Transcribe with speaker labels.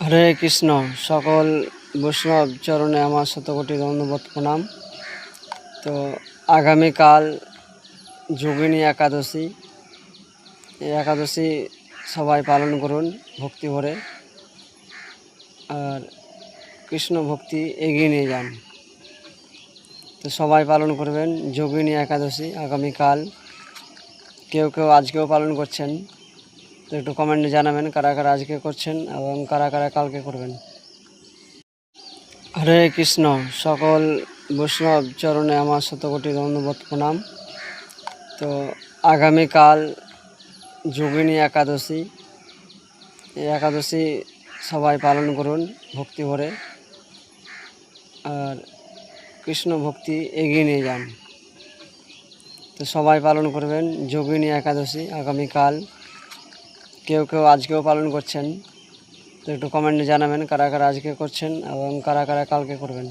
Speaker 1: হরে কৃষ্ণ। সকল বৈষ্ণব চরণে আমার শতকোটি দণ্ডবত প্রণাম। তো আগামীকাল যোগিনী একাদশী। এই একাদশী সবাই পালন করুন ভক্তি ভরে, আর কৃষ্ণ ভক্তি এগিয়ে নিয়ে যান। তো সবাই পালন করবেন যোগিনী একাদশী আগামীকাল। কেউ কেউ আজকেও পালন করছেন, তো একটু কমেন্টে জানাবেন কারা কারা আজকে করছেন এবং কারা কারা কালকে করবেন। হরে কৃষ্ণ। সকল বৈষ্ণব চরণে আমার শতকোটি দণ্ডবত প্রণাম। তো আগামীকাল যোগিনী একাদশী। এই একাদশী সবাই পালন করুন ভক্তি ভরে, আর কৃষ্ণ ভক্তি এগিয়ে নিয়ে যান। তো সবাই পালন করবেন যোগিনী একাদশী আগামীকাল। কেউ কেউ আজকেও পালন করছেন, তো একটু কমেন্টে জানাবেন কারা কারা আজকে করছেন এবং কারা কারা কালকে করবেন।